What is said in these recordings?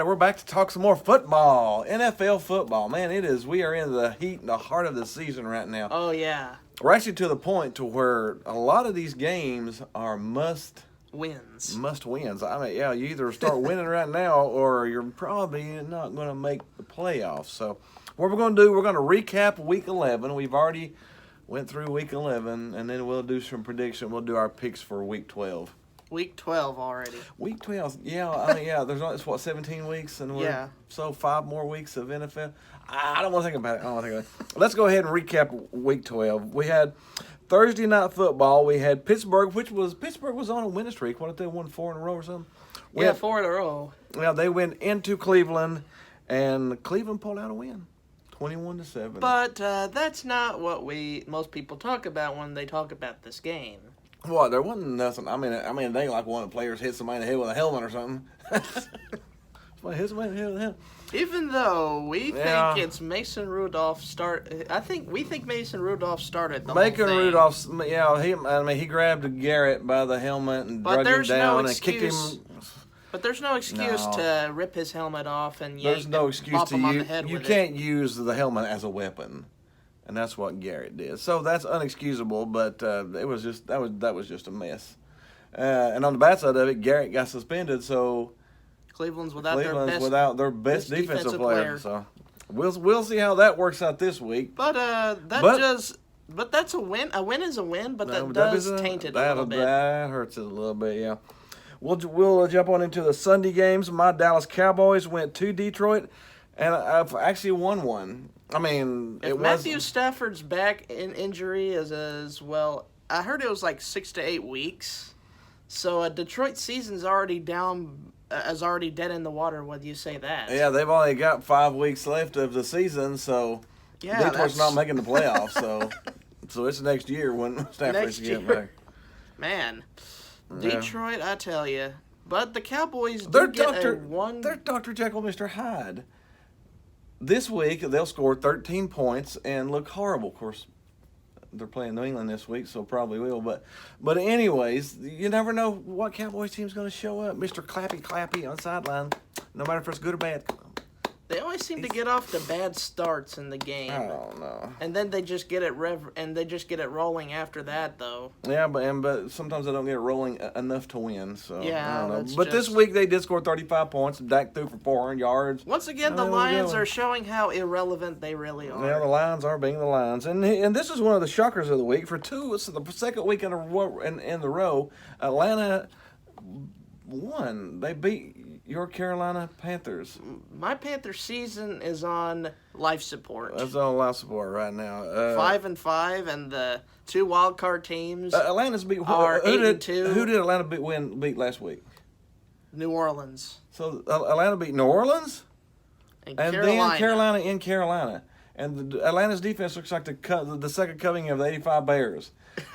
everybody. We're back to talk some more football, NFL football. Man, it is. We are in the heat and the heart of the season right now. Oh, yeah. We're actually to the point to where a lot of these games are must wins. I mean, yeah, you either start winning right now or you're probably not going to make the playoffs. So what we're going to do, we're going to recap Week 11. We've already went through Week 11, and then we'll do some prediction. We'll do our picks for Week 12. Week 12 already. Week 12, yeah. I mean, yeah. There's it's what 17 weeks, and we're so 5 more weeks of NFL. I don't want to think about it. Let's go ahead and recap Week 12. We had Thursday night football. We had Pittsburgh, Pittsburgh was on a winning streak. What if they won 4 in a row or something? 4 in a row. Yeah, they went into Cleveland, and Cleveland pulled out a win, 21-7. But that's not what most people talk about when they talk about this game. What? There wasn't nothing. I mean, they like one of the players hit somebody in the head with a helmet or something. Somebody hit somebody in the head with a helmet. Even though we think it's Mason Rudolph we think Mason Rudolph started the whole thing. Rudolph, he grabbed Garrett by the helmet and drug him down and kicked him. But there's no excuse to rip his helmet off and yank him on the head with it. You can't use the helmet as a weapon. And that's what Garrett did. So that's unexcusable, but it was just that was just a mess. And on the bad side of it, Garrett got suspended, so Cleveland's without their best defensive player. So we'll see how that works out this week. But that's a win. A win is a win, but that does taint it a little bit. That hurts it a little bit, yeah. We'll jump on into the Sunday games. My Dallas Cowboys went to Detroit, and I've actually won one. I mean, if Matthew Stafford's back in injury as well, I heard it was like 6 to 8 weeks. So Detroit season's already already dead in the water. Whether you say that. Yeah, they've only got 5 weeks left of the season, so Detroit's not making the playoffs. So it's next year when Stafford's getting back. Man, Detroit, I tell you. But the Cowboys They're Dr. Jekyll, Mr. Hyde. This week, they'll score 13 points and look horrible. Of course, they're playing New England this week, so probably will. But anyways, you never know what Cowboys team's going to show up. Mr. Clappy on the sideline, no matter if it's good or bad. They always seem to get off to bad starts in the game. I don't know. And then they just get it rolling after that, though. Yeah, but sometimes they don't get it rolling enough to win. So yeah, I don't know. But this week they did score 35 points. Dak threw for 400 yards. Once again, the Lions are showing how irrelevant they really are. Yeah, the Lions are being the Lions, and this is one of the shockers of the week. It's the second week in the row. Atlanta won. They beat your Carolina Panthers. My Panther season is on life support. That's on life support right now. 5-5, and the 2 wild card teams. Atlanta's beat. Are 8-2. Who did Atlanta beat last week? New Orleans. So Atlanta beat New Orleans, and then Carolina in Carolina. And Atlanta's defense looks like the second coming of the '85 Bears.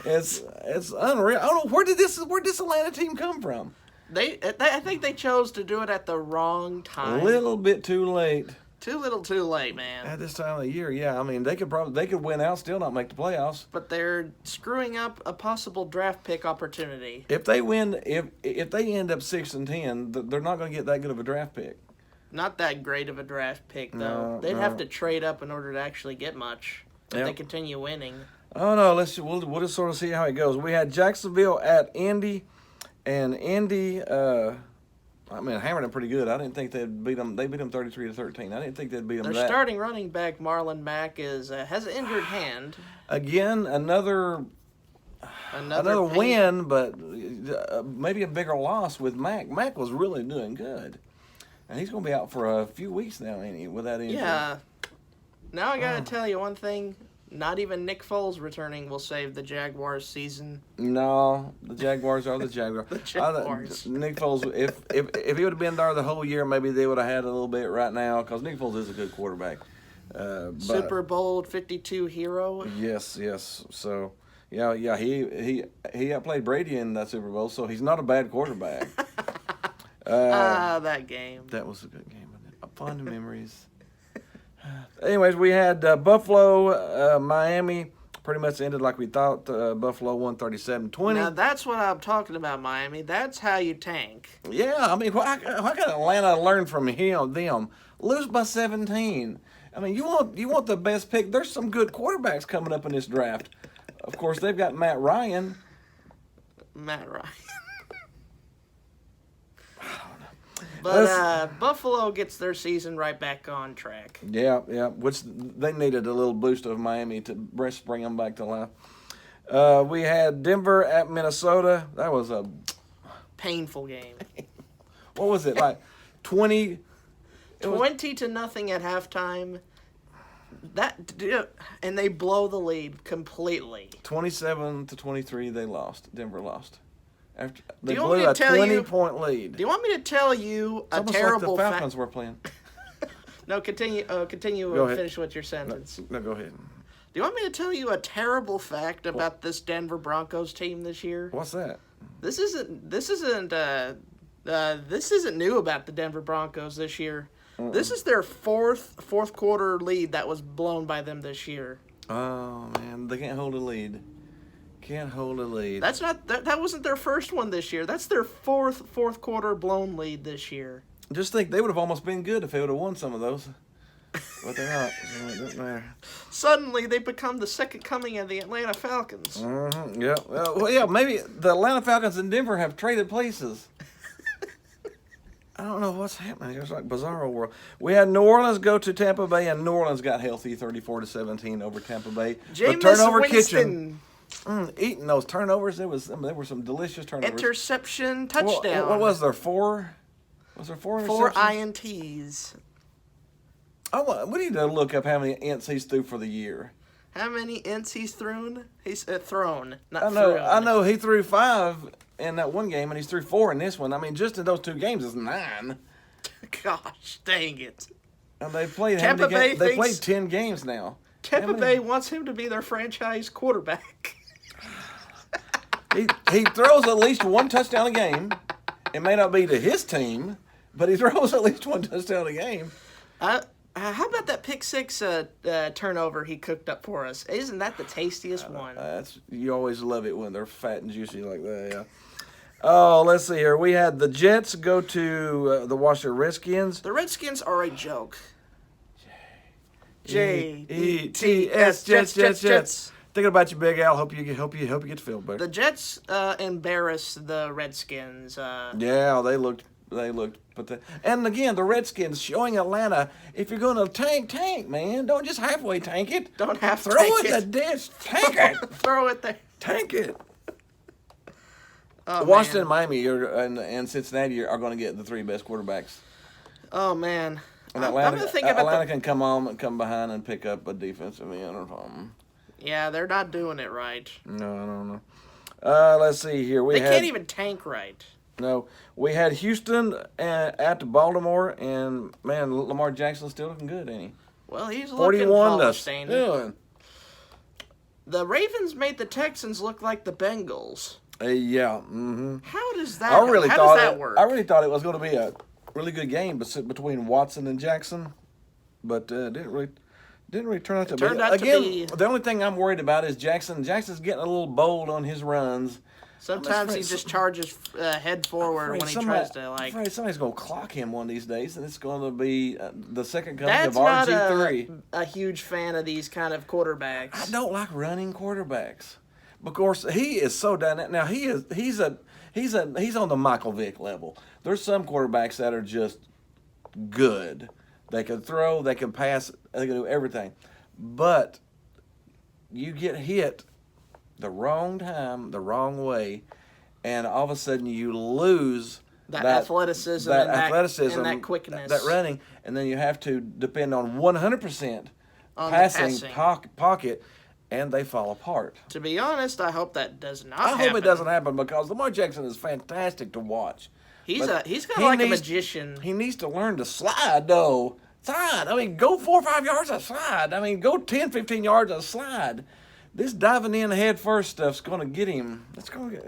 It's unreal. I don't know where did this Atlanta team come from. I think they chose to do it at the wrong time. A little bit too late. Too little, too late, man. At this time of the year, yeah. I mean, they could win out, still not make the playoffs. But they're screwing up a possible draft pick opportunity. If they win, if they end up 6-10, they're not going to get that good of a draft pick. Not that great of a draft pick, though. They'd have to trade up in order to actually get much if they continue winning. Oh no, we'll just sort of see how it goes. We had Jacksonville at Indy. And Indy, hammered them pretty good. I didn't think they'd beat them. They beat them 33-13. I didn't think they'd beat them. Their starting running back Marlon Mack has an injured hand. Again, another win, but maybe a bigger loss with Mack. Mack was really doing good, and he's going to be out for a few weeks now, ain't he? With that injury. Yeah. Now I got to tell you one thing. Not even Nick Foles returning will save the Jaguars' season. No, the Jaguars are the Jaguars. The Jaguars. Nick Foles, if he would have been there the whole year, maybe they would have had a little bit right now, because Nick Foles is a good quarterback. Super Bowl 52 hero. Yes. So, yeah, he outplayed Brady in that Super Bowl, so he's not a bad quarterback. That game. That was a good game. Fond memories. Anyways, we had Buffalo, Miami, pretty much ended like we thought. Buffalo won 37-20. Now that's what I'm talking about, Miami. That's how you tank. Yeah, I mean, why can Atlanta learn from them? Lose by 17. I mean, you want the best pick. There's some good quarterbacks coming up in this draft. Of course, they've got Matt Ryan. Matt Ryan. But Buffalo gets their season right back on track. Yeah, which they needed a little boost of Miami to bring them back to life. We had Denver at Minnesota. That was a painful game. What was it, like 20? 20-0 at halftime. And they blow the lead completely. 27-23, Denver lost. After they Do you want blew me a to tell you- 20-point lead. Do you want me to tell you It's a almost terrible like the fact? Falcons were playing. No, continue. Go ahead. Finish with your sentence. No, go ahead. Do you want me to tell you a terrible fact about this Denver Broncos team this year? What's that? This isn't new about the Denver Broncos this year. This is their fourth quarter lead that was blown by them this year. Oh man, they can't hold a lead. Can't hold a lead. That's not that wasn't their first one this year. That's their fourth quarter blown lead this year. Just think they would have almost been good if they would have won some of those. But they're not. So it doesn't matter. Suddenly they become the second coming of the Atlanta Falcons. Mm-hmm. Yeah. Well, yeah. Maybe the Atlanta Falcons and Denver have traded places. I don't know what's happening. It's like bizarro world. We had New Orleans go to Tampa Bay, and New Orleans got healthy, 34-17 over Tampa Bay. Jameis turnover Winston. kitchen, eating those turnovers. There were some delicious turnovers. Interception, touchdown. What was there? 4? Was there 4 interceptions? 4 INTs. We need to look up how many ints he's threw for the year. How many ints he's thrown? He's thrown, not I know. thrown. I know he threw 5 in that one game, and he's threw 4 in this one. I mean, just in those 2 games is 9. Gosh, dang it. And they played Tampa Bay they played thinks- 10 games now. Tampa Bay wants him to be their franchise quarterback. He throws at least 1 touchdown a game. It may not be to his team, but he throws at least 1 touchdown a game. How about that pick 6 turnover he cooked up for us? Isn't that the tastiest one? You always love it when they're fat and juicy like that, yeah. Oh, let's see here. We had the Jets go to the Washington Redskins. The Redskins are a joke. Jets. Thinking about you, Big Al. Hope you get to feel better. The Jets embarrassed the Redskins. Yeah, they looked pathetic. And again, the Redskins showing Atlanta, if you're going to tank, man. Don't just halfway tank it. Don't half throw tank it it. the dish. Tank it. Throw it there. Tank it. Oh, Washington, man. Miami, and Cincinnati are going to get the 3 best quarterbacks. Oh man. And I'm Atlanta, gonna think about Atlanta can come behind and pick up a defensive end or something. Yeah, they're not doing it right. No, I don't know. Let's see here. They can't even tank right. No, we had Houston at Baltimore, and man, Lamar Jackson's still looking good, ain't he? Well, he's looking 41 polished, to ain't he? doing. The Ravens made the Texans look like the Bengals. Yeah. Mm-hmm. How does that? How does that work? I really thought it was going to be a really good game between Watson and Jackson, but didn't really turn out to be. Turned out to Again, be- the only thing I'm worried about is Jackson. Jackson's getting a little bold on his runs. Sometimes he just charges head forward when he tries to I'm like. afraid somebody's going to clock him one of these days, and it's going to be the second coming That's of not RG3. a huge fan of these kind of quarterbacks. I don't like running quarterbacks. Of course, he is so dynamic. Now he's on the Michael Vick level. There's some quarterbacks that are just good. They can throw, they can pass, they can do everything. But you get hit the wrong time, the wrong way, and all of a sudden you lose that athleticism and that quickness. that running, and then you have to depend on 100% On the passing. Pocket, and they fall apart. To be honest, I hope that does not I happen. hope it doesn't happen because Lamar Jackson is fantastic to watch. He's But kind he of like a needs- magician. He needs to learn to slide, though. Slide. I mean, go 4 or 5 yards a slide. I mean, go 10, 15 yards a slide. This diving in head first stuff's going to get him. I'm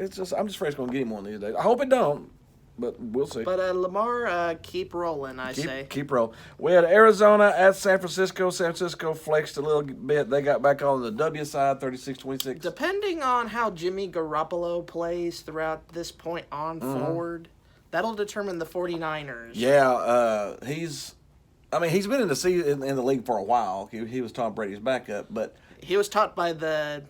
just afraid it's going to get him one of these days. I hope it don't. but we'll see. But Lamar, keep rolling, I say. Keep rolling. We had Arizona at San Francisco. San Francisco flexed a little bit. They got back on the W side, 36-26. Depending on how Jimmy Garoppolo plays throughout this point on forward, that'll determine the 49ers. Yeah, he's been in the season in the league for a while. He was Tom Brady's backup, but He was taught by the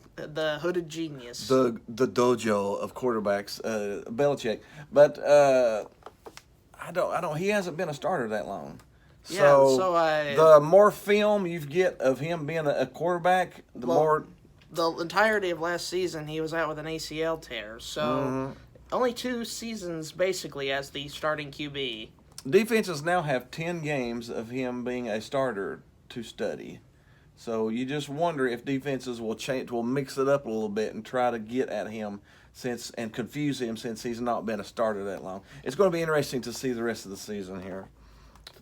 hooded genius. the dojo of quarterbacks, Belichick. But I don't. He hasn't been a starter that long. The more film you get of him being a quarterback, the more. The entirety of last season, he was out with an ACL tear. So only 2 seasons basically as the starting QB. Defenses now have 10 games of him being a starter to study. So you just wonder if defenses will mix it up a little bit and try to get at him and confuse him since he's not been a starter that long. It's going to be interesting to see the rest of the season here.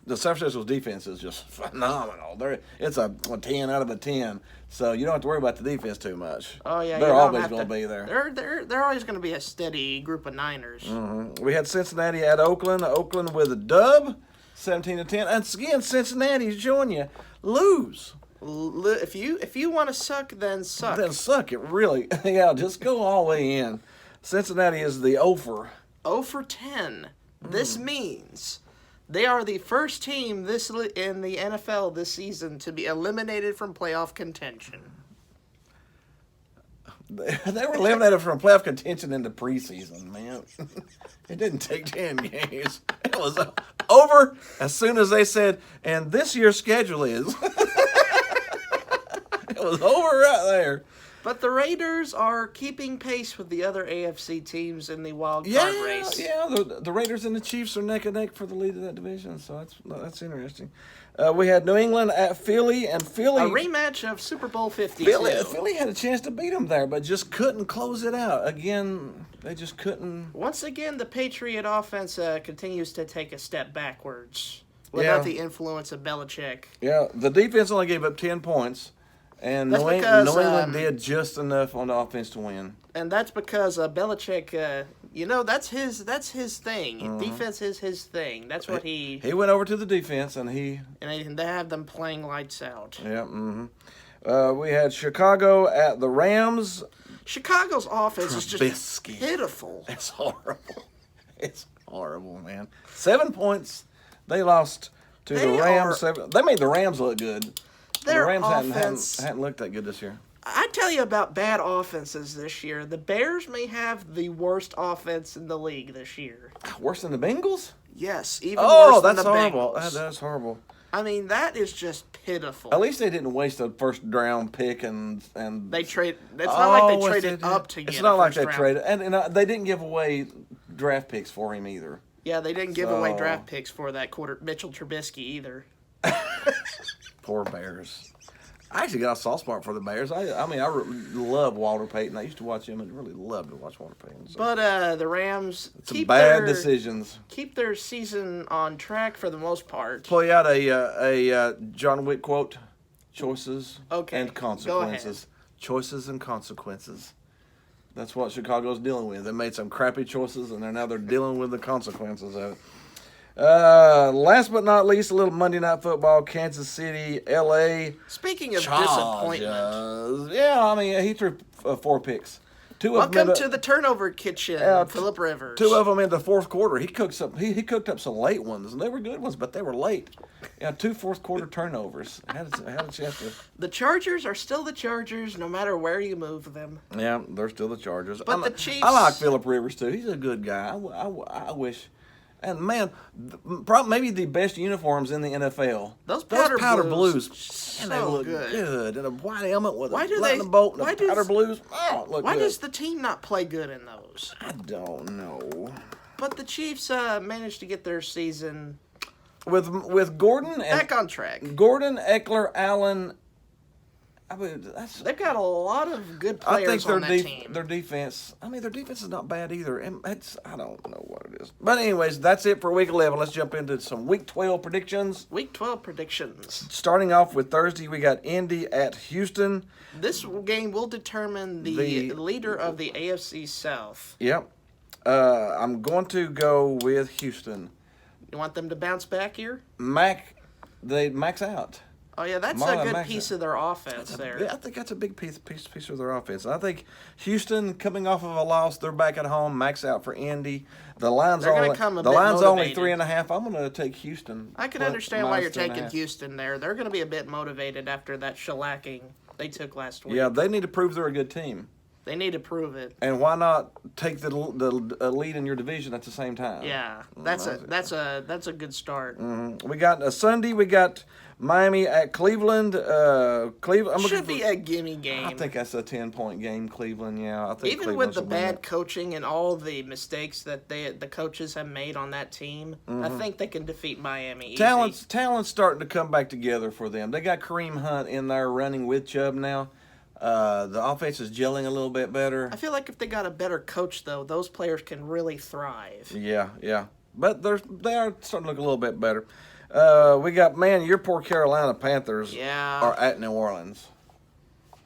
The San Francisco defense is just phenomenal. It's a 10 out of a 10. So you don't have to worry about the defense too much. Oh yeah, they're always going to be there. They're always going to be a steady group of Niners. Mm-hmm. We had Cincinnati at Oakland. Oakland with a dub, 17-10. And again, Cincinnati's showing you lose. If you want to suck, then suck. Then suck it really. Yeah, just go all the way in. Cincinnati is the 0 for 10. This means they are the first team in the NFL this season to be eliminated from playoff contention. They were eliminated from playoff contention in the preseason, man. It didn't take 10 games. It was over as soon as they said, and this year's schedule is. It was over right there. But the Raiders are keeping pace with the other AFC teams in the wild card race. Yeah, the Raiders and the Chiefs are neck and neck for the lead of that division, so that's interesting. We had New England at Philly, and Philly... A rematch of Super Bowl 52. Philly had a chance to beat them there, but just couldn't close it out. Again, they just couldn't... Once again, the Patriot offense continues to take a step backwards without the influence of Belichick. Yeah, the defense only gave up 10 points. And New England did just enough on the offense to win. And that's because Belichick, that's his thing. Mm-hmm. Defense is his thing. That's what he went over to the defense, and they have them playing lights out. Yeah. Mm-hmm. We had Chicago at the Rams. Chicago's offense is just pitiful. It's horrible. It's horrible, man. 7 points. They lost to the Rams. They made the Rams look good. Their the Rams offense hadn't looked that good this year. I tell you about bad offenses this year. The Bears may have the worst offense in the league this year. Worse than the Bengals? Yes, even worse than the horrible. Bengals. That's horrible. I mean, that is just pitiful. At least they didn't waste a first round pick and they trade. It's not like they traded up to get. It's not like they traded, and they didn't give away draft picks for him either. Yeah, they didn't give away draft picks for that Mitchell Trubisky either. Poor Bears. I actually got a soft spot for the Bears. I love Walter Payton. I used to watch him and really loved to watch Walter Payton. So. But the Rams keep bad decisions. Keep their season on track for the most part. Pull out a John Wick quote: "Choices and consequences. Choices and consequences." That's what Chicago's dealing with. They made some crappy choices, and they're dealing with the consequences of it. Last but not least, a little Monday Night Football, Kansas City, L.A. Speaking of disappointment. Yeah, he threw 4 picks. Welcome to the turnover kitchen, Phillip Rivers. 2 of them in the fourth quarter. He cooked up some late ones, and they were good ones, but they were late. Yeah, 2 fourth quarter turnovers. Had a chance to. The Chargers are still the Chargers, no matter where you move them. Yeah, they're still the Chargers. But the Chiefs. I like Phillip Rivers too. He's a good guy. I wish. And man, maybe the best uniforms in the NFL. Those powder blues. Man, they look good. And a white helmet with a lightning bolt and powder blues. Why does the team not play good in those? I don't know. But the Chiefs managed to get their season with Gordon back on track. Gordon, Eckler, Allen. They've got a lot of good players on that team. Their defense is not bad either. And I don't know what it is. But anyways, that's it for Week 11. Let's jump into some Week 12 predictions. Week 12 predictions. Starting off with Thursday, we got Indy at Houston. This game will determine the leader of the AFC South. Yep. I'm going to go with Houston. You want them to bounce back here? They max out. Oh yeah, that's Marlon a good Mack- piece of their offense there. Yeah, I think that's a big piece of their offense. I think Houston, coming off of a loss, they're back at home, max out for Indy. The line's They're gonna only come a the bit line's only motivated. 3.5. I'm going to take Houston. I can plus- understand why you're minus 2.5. taking Houston there. They're going to be a bit motivated after that shellacking they took last week. Yeah, they need to prove they're a good team. They need to prove it. And why not take the lead in your division at the same time? Yeah, that's a good start. We got Sunday. We got Miami at Cleveland. Cleveland Should be a gimme game. I think that's a 10-point game. Cleveland. Yeah, I think Even Cleveland with the should win bad that. coaching and all the mistakes that the coaches have made on that team, I think they can defeat Miami. Easy. Talent's starting to come back together for them. They got Kareem Hunt in there running with Chubb now. The offense is gelling a little bit better. I feel like if they got a better coach, though, those players can really thrive. Yeah. But they are starting to look a little bit better. We got, your poor Carolina Panthers Yeah. are at New Orleans.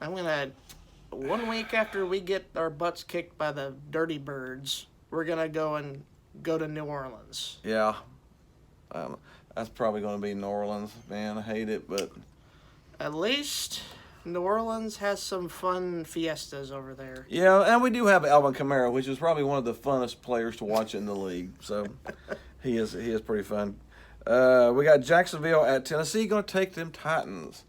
I'm gonna 1 week after we get our butts kicked by the Dirty Birds, we're gonna go to New Orleans. Yeah. That's probably going to be New Orleans. Man, I hate it, but At least New Orleans has some fun fiestas over there. yeah, and we do have Alvin Kamara, which is probably one of the funnest players to watch in the league. So he is pretty fun. We got Jacksonville at Tennessee. Going to take them Titans.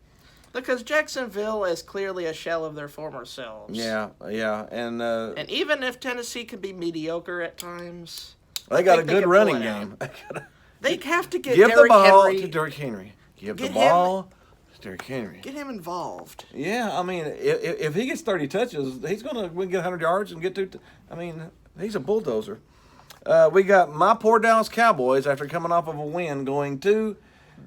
Because Jacksonville is clearly a shell of their former selves. Yeah, and And even if Tennessee can be mediocre at times, they got a think they good can running pull it out. game. they have to get Give the Derrick ball Henry. to Derrick Henry. Give the Get ball to Derrick Henry. Get him involved. Yeah, I mean, if he gets 30 touches, he's going to get 100 yards and get to. I mean, he's a bulldozer. We got my poor Dallas Cowboys after coming off of a win going to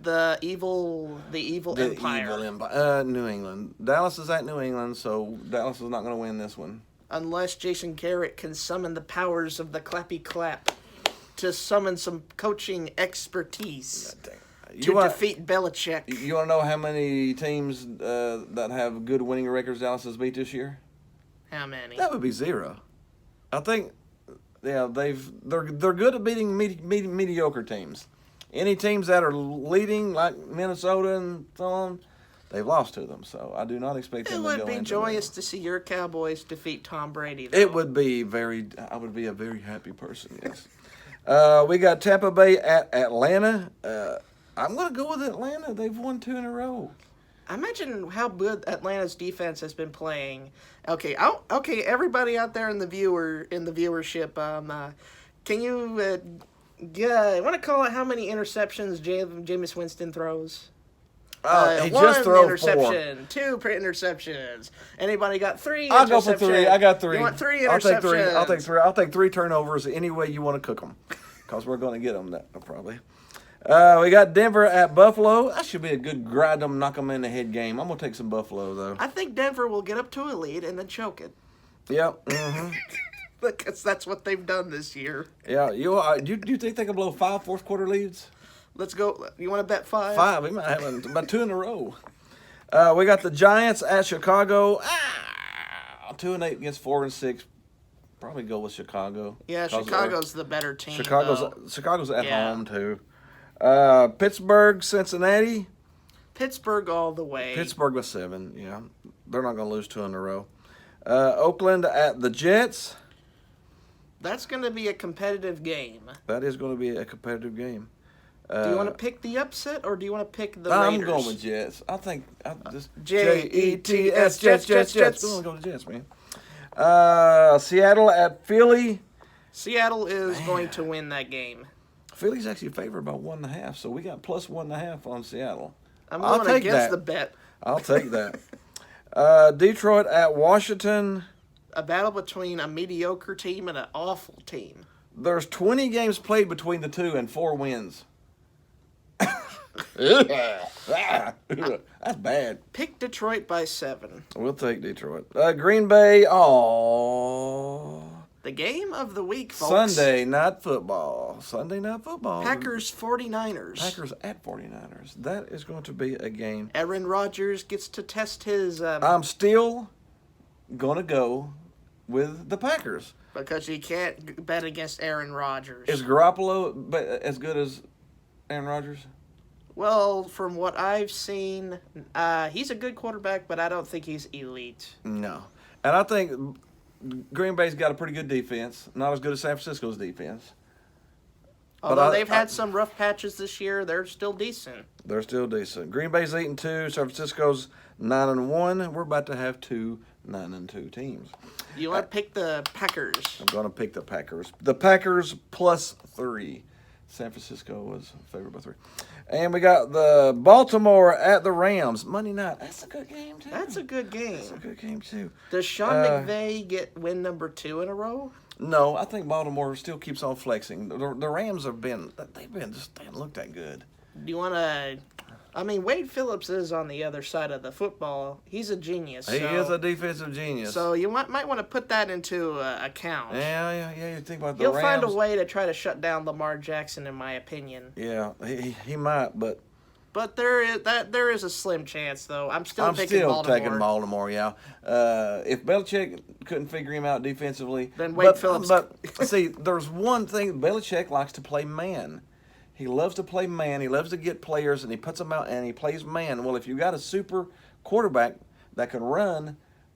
The evil empire. New England. Dallas is at New England, so Dallas is not going to win this one. Unless Jason Garrett can summon the powers of the clappy clap to summon some coaching expertise to defeat Belichick. You want to know how many teams that have good winning records Dallas has beat this year? How many? That would be 0. I think, yeah, they're good at beating mediocre teams. Any teams that are leading, like Minnesota and so on, they've lost to them. So I do not expect them It to would go be into joyous to see your Cowboys defeat Tom Brady, though. It would be I would be a very happy person, yes. We got Tampa Bay at Atlanta. I'm going to go with Atlanta. They've won 2 in a row. Imagine how good Atlanta's defense has been playing. Okay, everybody out there in the viewership, can you want to call it how many interceptions Jameis Winston throws? He One just threw 4. interception, 2 interceptions. Anybody got 3? I'll go for 3. I got 3. You want 3 interceptions? I'll take 3. I'll take 3 turnovers any way you want to cook them, because we're going to get them that probably. We got Denver at Buffalo. That should be a good grind them, knock them in the head game. I'm going to take some Buffalo though. I think Denver will get up to a lead and then choke it. Yep. Because that's what they've done this year. Yeah. Do you think they can blow 5 fourth-quarter leads? Let's go. You want to bet 5? 5. We might have about 2 in a row. We got the Giants at Chicago. 2-8 against 4-6. Probably go with Chicago. Yeah, Chicago's the better team. Chicago's at Yeah. home too. Pittsburgh, Cincinnati. Pittsburgh all the way. Pittsburgh with 7. Yeah, they're not going to lose 2 in a row. Oakland at the Jets. That's going to be a competitive game. That is going to be a competitive game. Do you want to pick the upset or do you want to pick the I'm Raiders? going with Jets. I think Jets. Jets. We're going to go to Jets, man. Seattle at Philly. Seattle is going to win that game. Philly's actually favored by 1.5, so we got plus 1.5 on Seattle. I'm I'll going take against that. the bet. I'll take that. Detroit at Washington. A battle between a mediocre team and an awful team. There's 20 games played between the two and 4 wins. That's bad. Pick Detroit by 7. We'll take Detroit. Green Bay. Oh. The game of the week, folks. Sunday night football. Packers 49ers. Packers at 49ers. That is going to be a game. Aaron Rodgers gets to test his... I'm still going to go with the Packers. Because you can't bet against Aaron Rodgers. Is Garoppolo as good as Aaron Rodgers? Well, from what I've seen, he's a good quarterback, but I don't think he's elite. No. And I think Green Bay's got a pretty good defense. Not as good as San Francisco's defense. Although they've had some rough patches this year, they're still decent. They're still decent. Green Bay's 8-2. San Francisco's 9-1. We're about to have two 9-2 teams. You want to pick the Packers? I'm going to pick the Packers. The Packers +3. San Francisco was favored by 3. And we got the Baltimore at the Rams. Monday night. That's a good game, too. That's a good game. That's a good game, too. Does Sean McVay get win number 2 in a row? No, I think Baltimore still keeps on flexing. The Rams they haven't looked that good. Do you want to... I mean, Wade Phillips is on the other side of the football. He's a genius. He is a defensive genius. So you might want to put that into account. Yeah. You think about the He'll Rams. find a way to try to shut down Lamar Jackson, in my opinion. Yeah, he might, but there is a slim chance, though. I'm still taking Baltimore. Yeah. If Belichick couldn't figure him out defensively, then Wade Phillips. But see, there's one thing: Belichick likes to play man. He loves to play man. He loves to get players, and he puts them out, and he plays man. Well, if you've got a super quarterback that can run,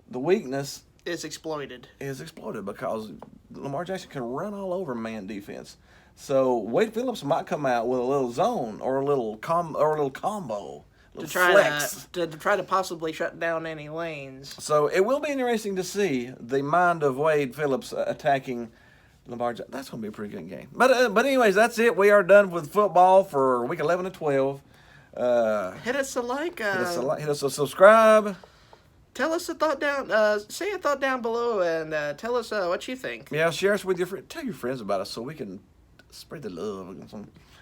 the weakness is exploited because Lamar Jackson can run all over man defense. So Wade Phillips might come out with a little zone or a little combo. To try to possibly shut down any lanes. So it will be interesting to see the mind of Wade Phillips attacking Lamar Jackson. That's going to be a pretty good game. But anyways, that's it. We are done with football for week 11 and 12. Hit us a like. Hit us a subscribe. Tell us a thought down. Say a thought down below and tell us what you think. Yeah, share us with your friends. Tell your friends about us so we can spread the love.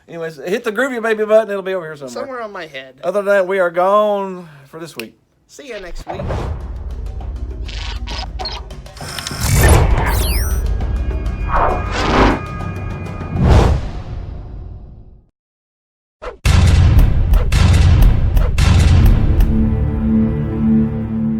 Anyways, hit the groovy baby button. It'll be over here somewhere. Somewhere on my head. Other than that, we are gone for this week. See you next week.